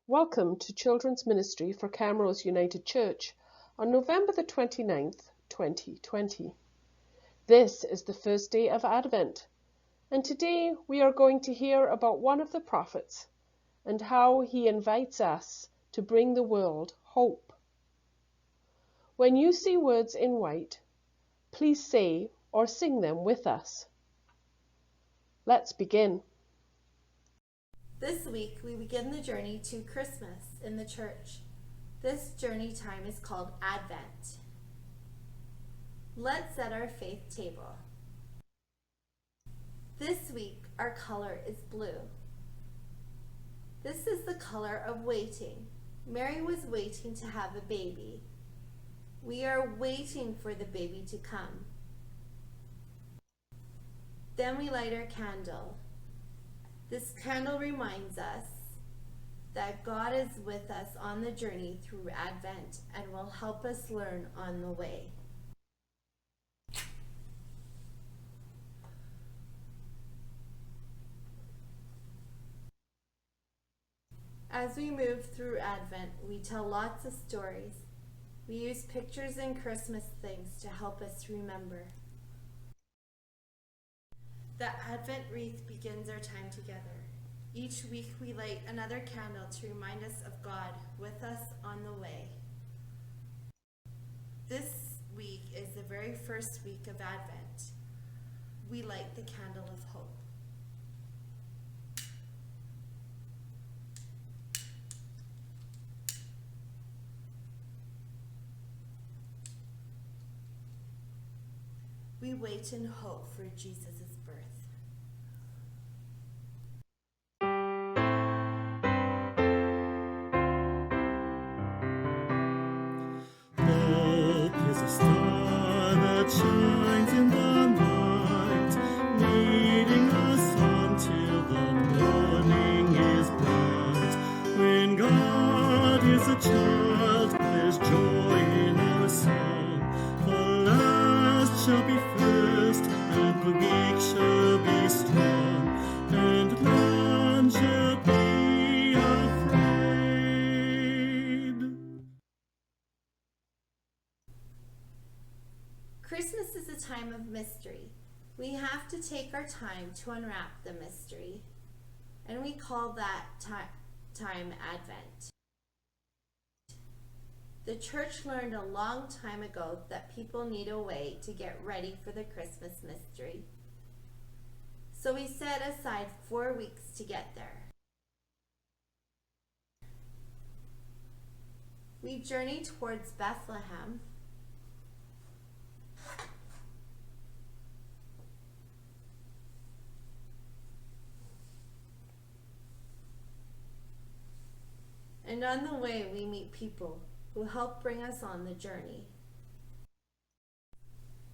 Welcome to Children's Ministry for Camrose United Church on November the 29th, 2020. This is the first day of Advent, and today we are going to hear about one of the prophets and how he invites us to bring the world hope. When you see words in white, please say or sing them with us. Let's begin. This week, we begin the journey to Christmas in the church. This journey time is called Advent. Let's set our faith table. This week, our color is blue. This is the color of waiting. Mary was waiting to have a baby. We are waiting for the baby to come. Then we light our candle. This candle reminds us that God is with us on the journey through Advent and will help us learn on the way. As we move through Advent, we tell lots of stories. We use pictures and Christmas things to help us remember. The Advent wreath begins our time together. Each week we light another candle to remind us of God with us on the way. This week is the very first week of Advent. We light the candle of hope. We wait in hope for Jesus' birth. Hope is a star that shines in the night, leading us on till the morning is bright. When God is a child, there's joy in our song. The last shall be first, and the weak shall be strong, and none shall be afraid. Christmas is a time of mystery. We have to take our time to unwrap the mystery, and we call that time Advent. The church learned a long time ago that people need a way to get ready for the Christmas mystery. So we set aside 4 weeks to get there. We journey towards Bethlehem. And on the way, we meet people who help bring us on the journey.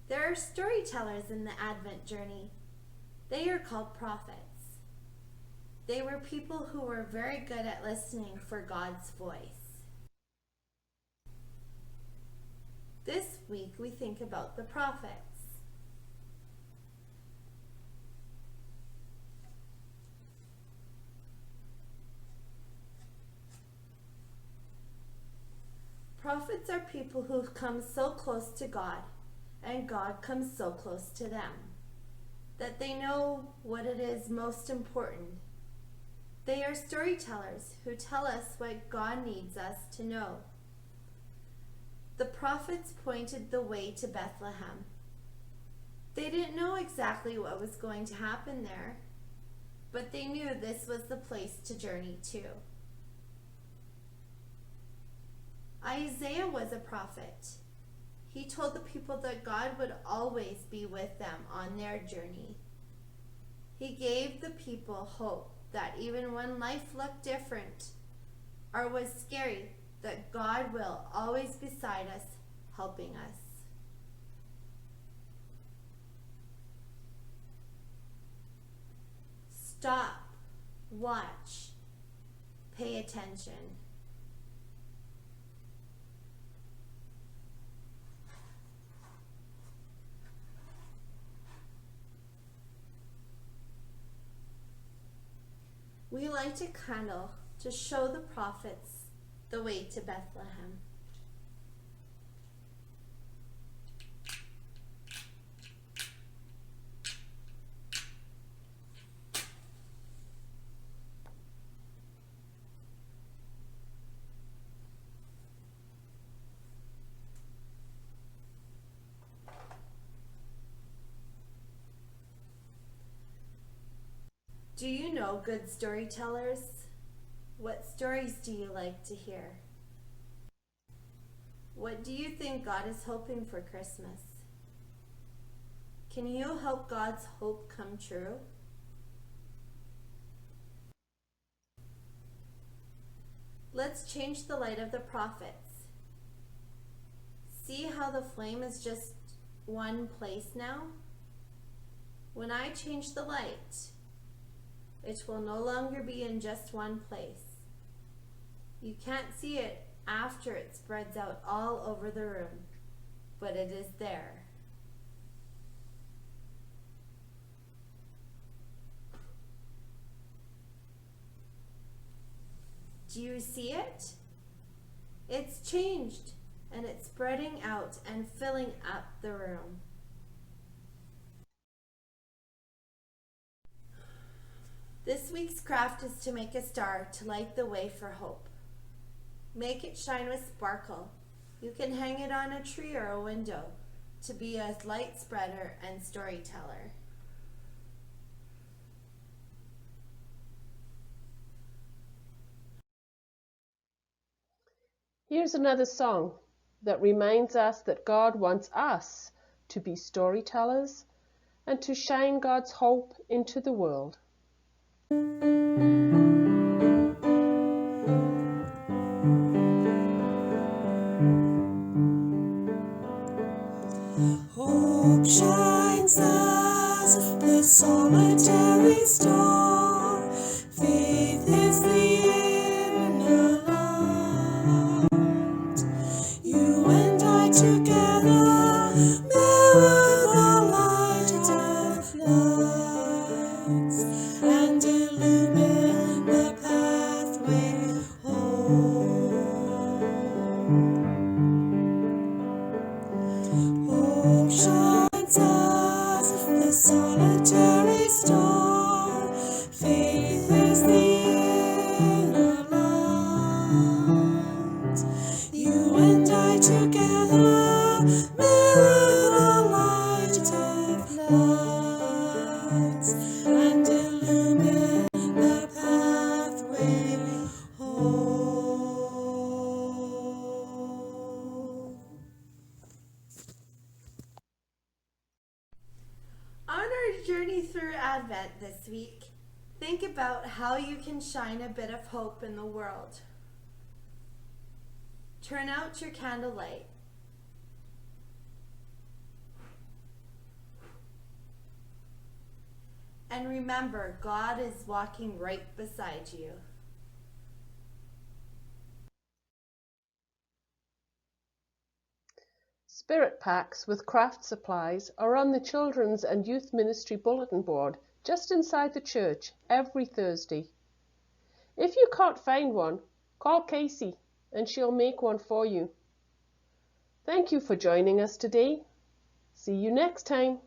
There are storytellers in the Advent journey. They are called prophets. They were people who were very good at listening for God's voice. This week, we think about the prophets. Prophets are people who come so close to God, and God comes so close to them, that they know what it is most important. They are storytellers who tell us what God needs us to know. The prophets pointed the way to Bethlehem. They didn't know exactly what was going to happen there, but they knew this was the place to journey to. Isaiah was a prophet. He told the people that God would always be with them on their journey. He gave the people hope that even when life looked different or was scary, that God will always be beside us, helping us. Stop, watch, pay attention. We light a candle to show the prophets the way to Bethlehem. Do you know good storytellers? What stories do you like to hear? What do you think God is hoping for Christmas? Can you help God's hope come true? Let's change the light of the prophets. See how the flame is just one place now? When I change the light, it will no longer be in just one place. You can't see it after it spreads out all over the room, but it is there. Do you see it? It's changed, and it's spreading out and filling up the room. This week's craft is to make a star to light the way for hope. Make it shine with sparkle. You can hang it on a tree or a window to be a light spreader and storyteller. Here's another song that reminds us that God wants us to be storytellers and to shine God's hope into the world. Hope shines as the solitary star. Faith is the inner light. You and I together mirror the light of lights and illumine the pathway home. Hope shines as the solitary star. Faith is the inner light. You and I together mirror the light of lights and illumine the pathway home. On our journey through Advent this week, think about how you can shine a bit of hope in the world. Turn out your candlelight. And remember, God is walking right beside you. Spirit packs with craft supplies are on the Children's and Youth Ministry bulletin board just inside the church every Thursday. If you can't find one, call Casey and she'll make one for you. Thank you for joining us today. See you next time.